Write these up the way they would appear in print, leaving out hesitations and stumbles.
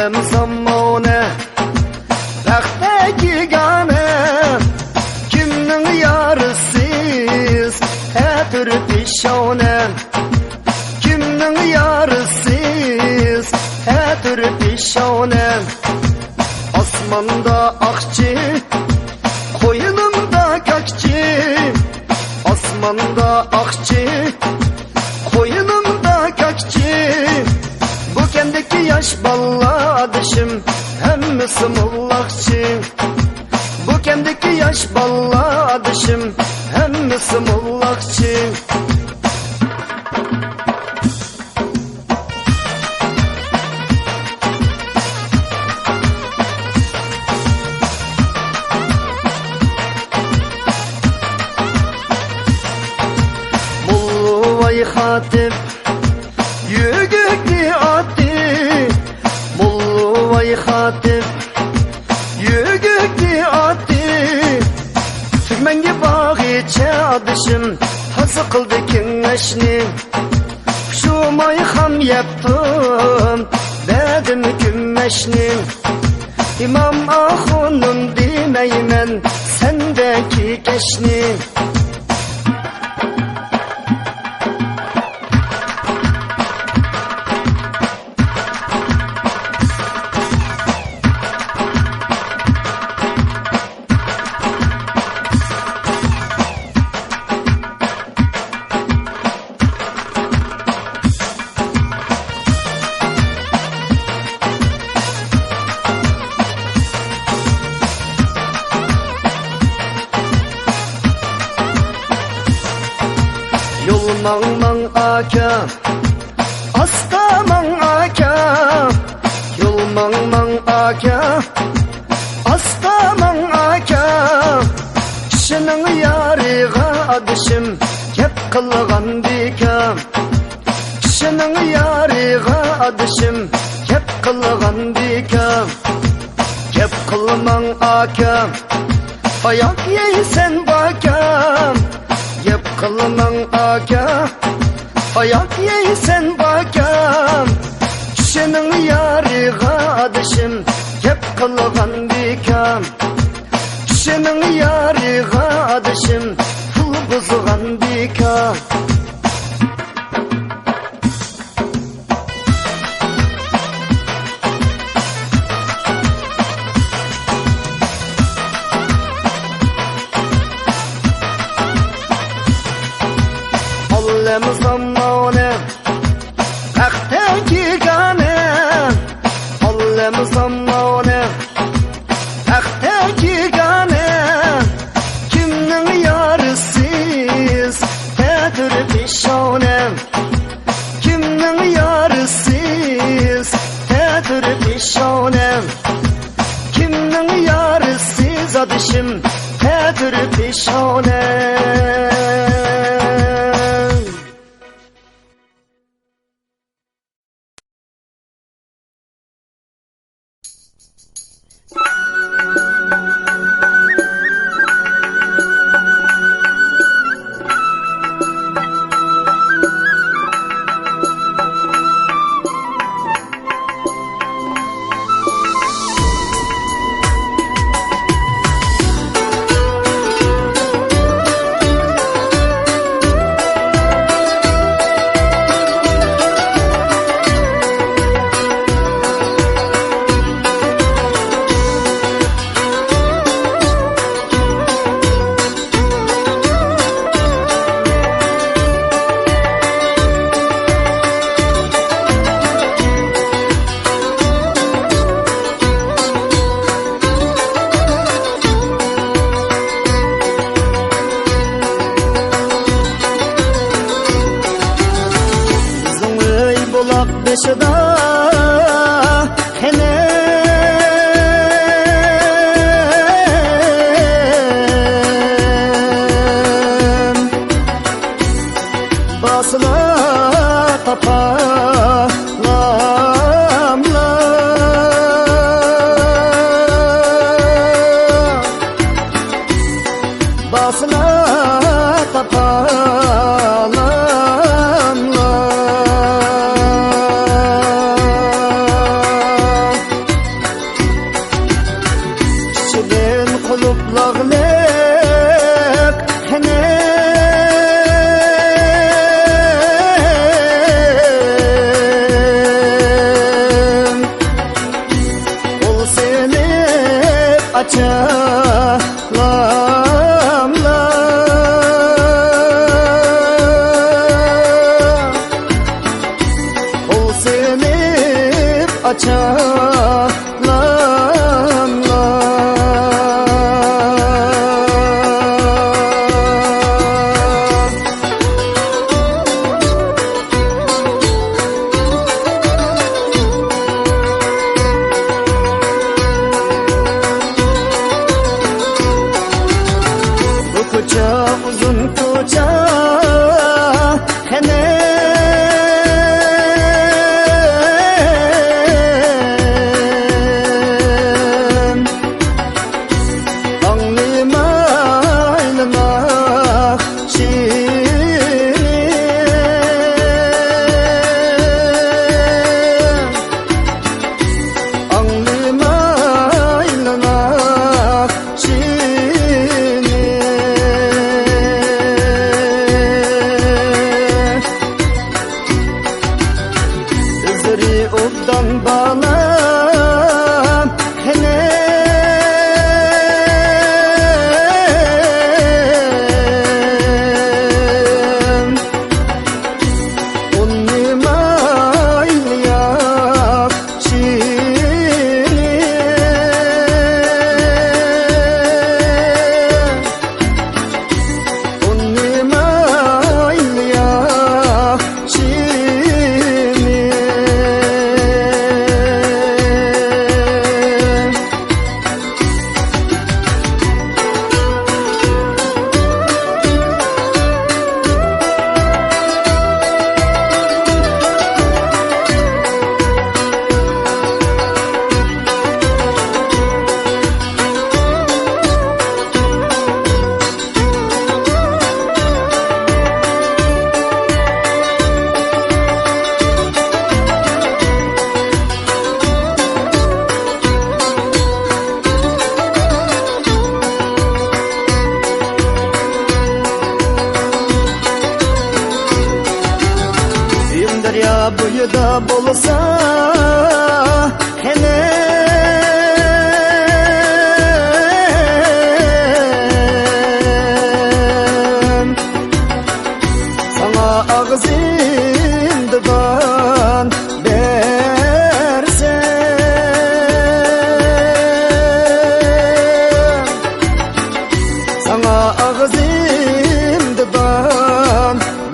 Alem zamanı Bəxtə gane Kimnin yarısız Hətir pişane Kimnin yarısız Hətir pişane Asmanda akçı Koyunumda kakçı Asmanda akçı Koyunumda kakçı Bu kendiki yaş balladışım Hemmisi mullakçı Bu kendiki yaş balladışım Hemmisi mullakçı Mullu hatip Yügükli attı Mullu vay hatip Yügükli attı Türkmengi bağıça adışım Hazı kıldı kengeşni Şu mayham yaptım Dedim kümmeşni İmam ahunun demeymen Sendeki keşni Mang mang aka Asta mang aka Yol mang mang aka Asta mang aka Kişinin yarıga adışım Kep kılgan dika Kişinin yarıga adışım Kep kılgan dika Kep kılmang aka Ayak yeysen bakam Yep kılmang aka Ayak yeysen bakam Kişinin yarıga adışım Yep kılgan dikam Kişinin yarıga adışım Fıl buzgan dikam Alem zamanı Bəxtə gane Alem zamanı Bəxtə gane Kimnin yarısız Hətir pişane Kimnin yarısız Hətir pişane Kimnin yarısız adışım Hətir pişane açalamlar Kol senip koca uzun koca henem anlamaylamak şirin anlamaylamak şirin Obdan bana henem Onu maylayak şirin Onu maylayak şirin Derya boyuda bolsa henem Sana ağzımdan versem Sana ağzımdan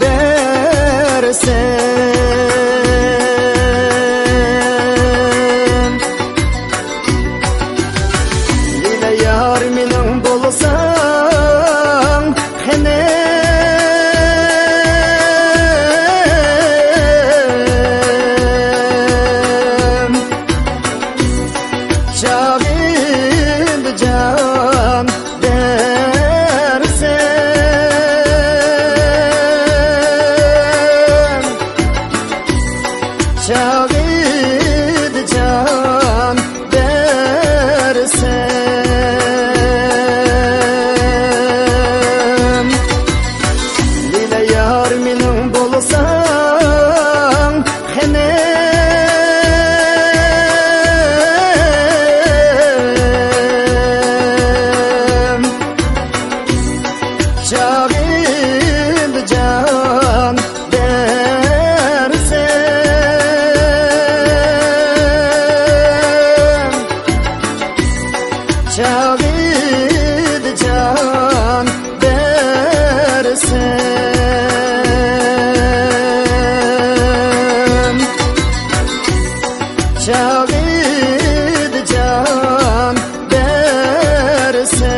versem Yar mening bolsang henem Çağırdı can dersem Çağırdı can dersem Yar mening bolsang henem Çağırdı can dersem Çağırdı can dersem Çağırdı can dersem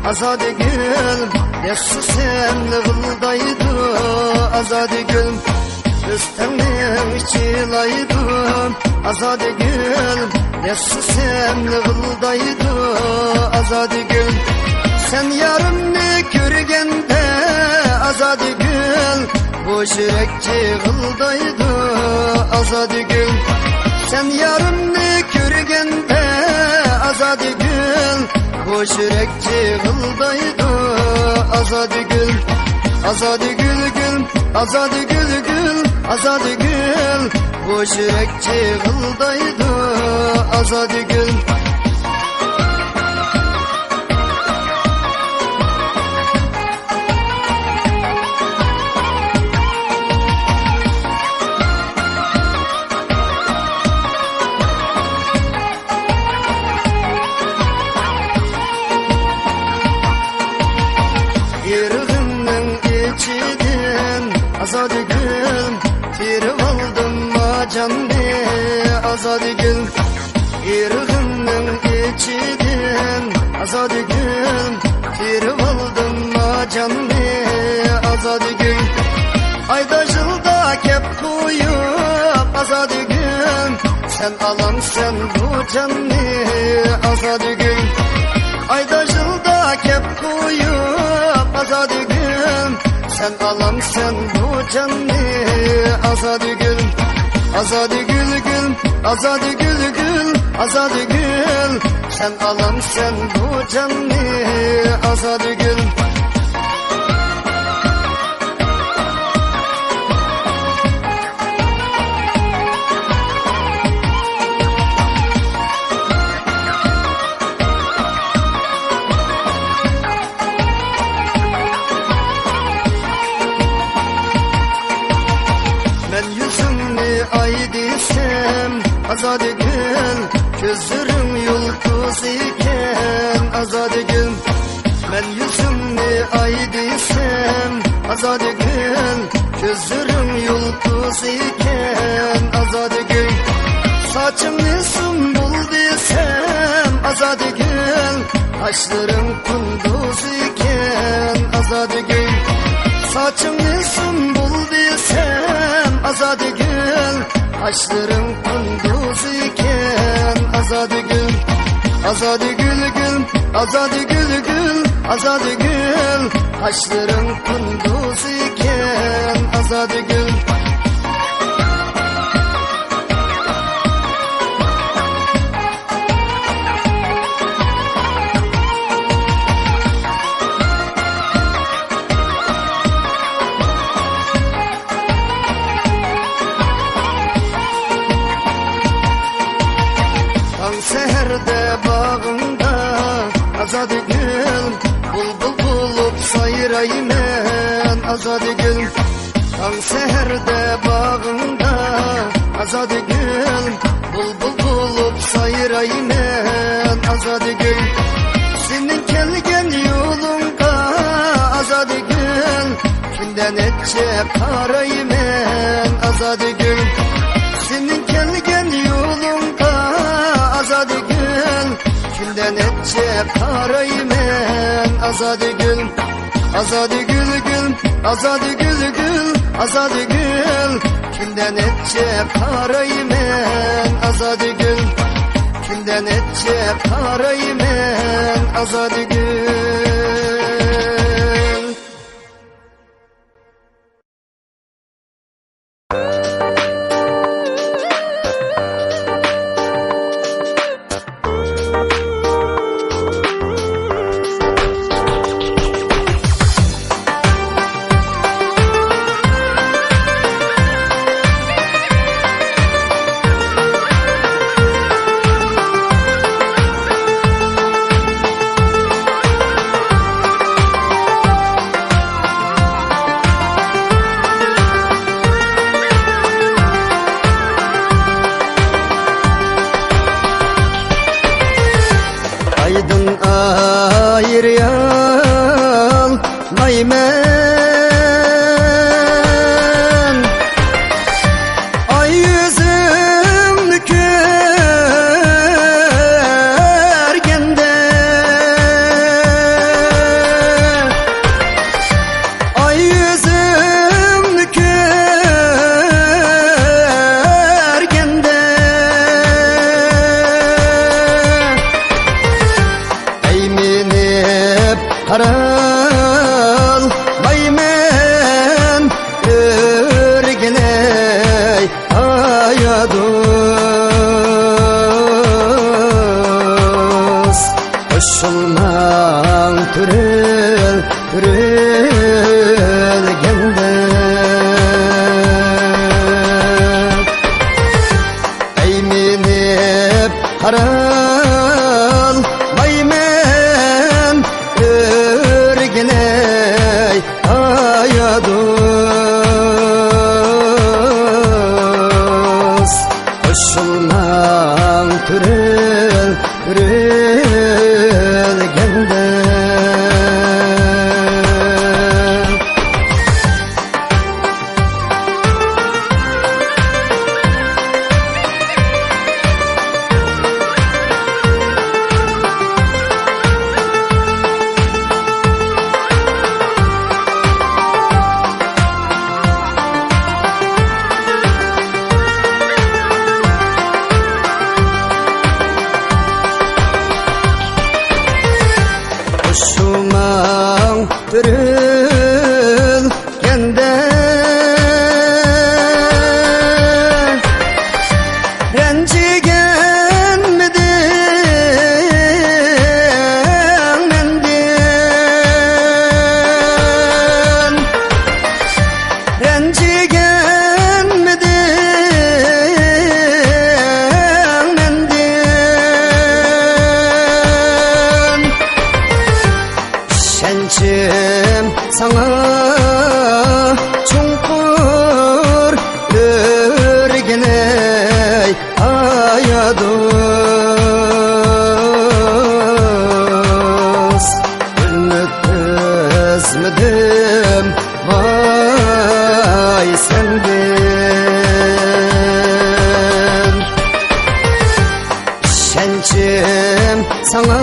Azade gül, yaşlı senle vıldaydı azadi gül. Üstəmlik çilaydı, azadi gül. Nesli senli gıldaydı, azadi gül. Sen yarımni körgende, azadi gül. Bu yürekçi gıldaydı, azadi gül. Sen yarımni körgende, azadi gül. Bu yürekçi gıldaydı, azadi gül. Azadi gül gül, azadi gül gül, azadi gül. Bu yürekçi gıldaydı, azadi gül. Azadi gül, tirib aldım canni, azadi gül. Irg'imning ichidan, azadi gül, tirib aldım canni, azadi gül. Ayda yılda kep qo'yib, azadi gül. Sen alamsan bu canni, azadi gül. Ayda yılda kep qo'yib, azadi gül. Sen alamsan bu canni, azadi gül. Azadi gül gül, azadi gül gül, azadi gül. Sen alamsan bu canni, azadi gül. Ay desem, azadi gül. Gözlerim yıldız iken, azadi gül. Ben yüzümni ay desem, azadi gül. Gözlerim yıldız iken, azadi gül. Saçımni sümbül desem, azadi gül. Kaşlarım kunduz iken, azadi gül. Saçımni sümbül desem, azadi gül. Kaşlarım kunduz iken, azadi gül. Azadi gül gül, azadi gül gül, azadi gül. Kaşlarım kunduz iken, azadi gül. Seherde bağımda, azadi gül. Bulbul bulup sayraymen, azadi gül. Seherde bağımda, azadi gül. Bulbul bulup sayraymen, azadi gül. Senin kelgen yolunga, azadi gül. Kimden etçe karaymen, azadi gül. Senin kelgen yolunga, azadi gül. Kimden etçe karaymen, azadi gül. Azadi gül gül, azadi gül gül, azadi gül. Kimden etçe karaymen, azadi gül. Kimden etçe karaymen, azadi gül. Aydın ayırmaymen, ay yüzümnü körgende, ay yüzümnü türülgende rencigen midir mendin rencigen midir mendin şençim sana çukur örgene ayados ünütmüdüm vay sendin şençim sana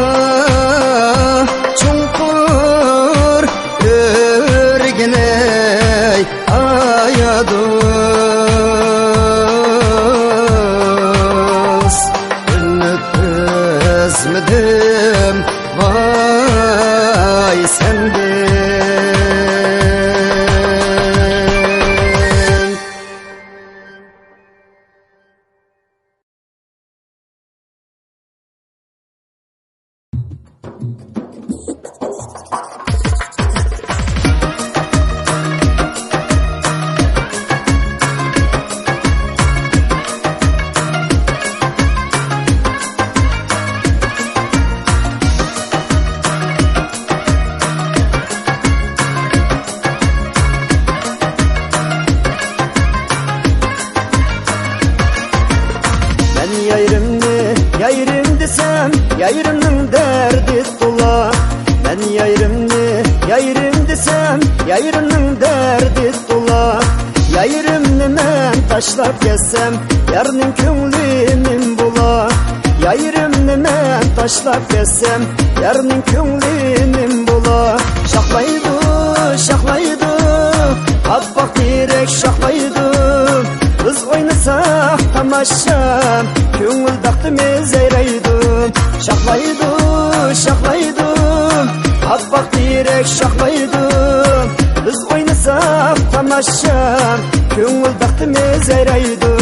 çukur örgene ayados ünütmüdüm vay sendin Yayrım desem yayrımның derdi tola Ben yayrım desem yayrımның derdi tola Yayrımны men taşlap ketsem yarning ko'nglimin bola Yayrımны men taşlap ketsem yarning ko'nglimin bola Şaqlaydı, şaqlaydı Appak direk şaqlaydı Biz oynasak tamasha Ko'ngil baxtimiz yayraydi Şaqlaydi, şaqlaydi Appak direk şaqlaydi Biz oynasak tamasha Ko'ngil baxtimiz yayraydi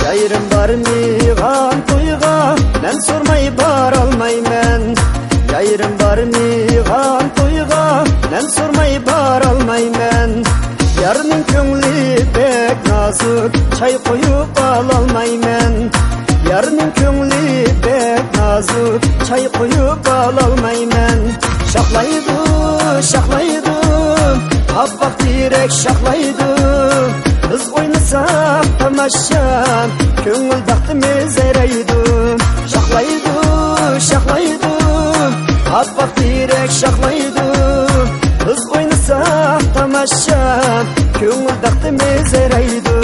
Yayrım var mıgan toyga Men sormay baralmayman Yayrım var mıgan toyga Men sormay baralmayman Yarning ko'ngli bek nazuk Çay koyup alalmayman Yarning ko'ngli bek nazuk Çay koyup alalmayman Şaqlaydı, şaqlaydı Appak direk şaqlaydı Biz oynasak tamasha Ko'ngil baxtimiz yayraydi Şaqlaydi, şaqlaydi Appak direk şaqlaydi Biz oynasak tamasha Ko'ngil baxtimiz yayraydi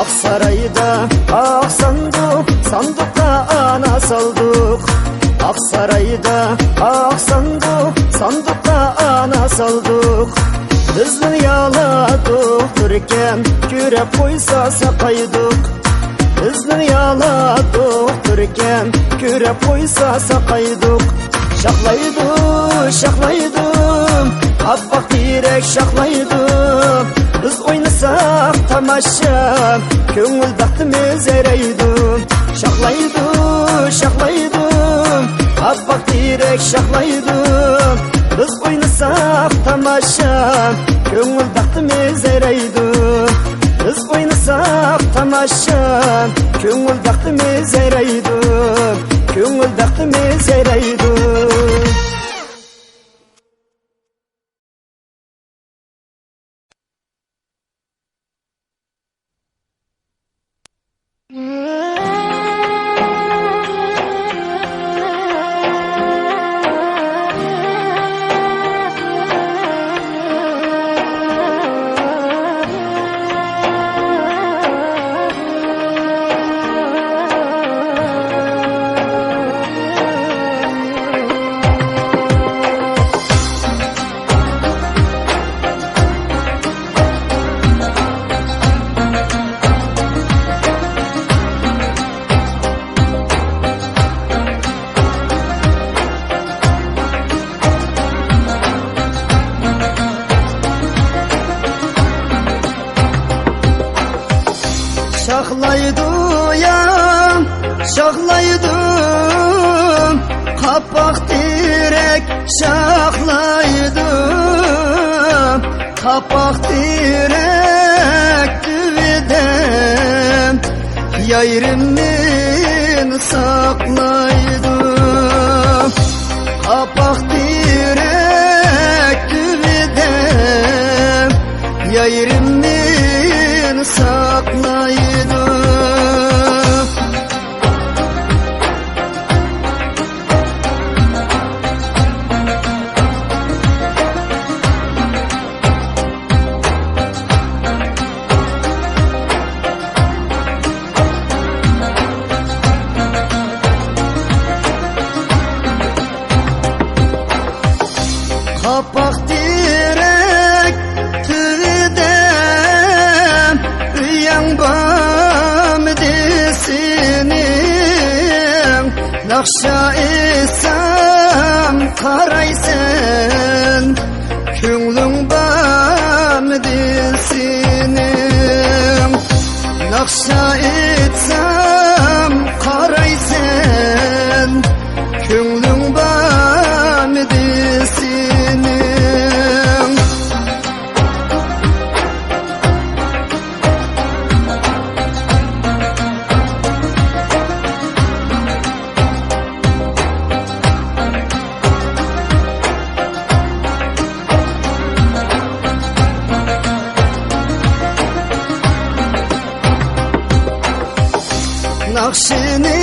Aksaray'da ak sandık, sandıkta ana saldık. Aksaray'da ak sandık, sandıkta ana saldık. Bizni yaladık Türkem, kürep koysa sakaydık. Bizni yaladık Türkem, kürep koysa sakaydık. Şaqlaydı, şaqlaydı, appak direk şaqlaydı. Biz oynasak tamasha, ko'ngil baxtimiz yayraydi. Şaqlaydı, şaqlaydı, appak direk şaqlaydı. Biz oynasak tamasha, ko'ngil baxtimiz yayraydi. Biz oynasak kılsak tamaşa, köngül daktimiz eyreydi, köngül daktimiz eyreydi. Şahlaydıyam, şahlaydım, kapak direk şahlaydım, kapak direk düvidem, yayrimin saklaydım, kapak direk düvidem, yayrimin saklaydım. Kapak direk tüydem, üyen bam desinin, nakşa etsem karaysen, köngülün bam desinin, nakşa etsem karaysen, köngülün bam desinin. Nakşini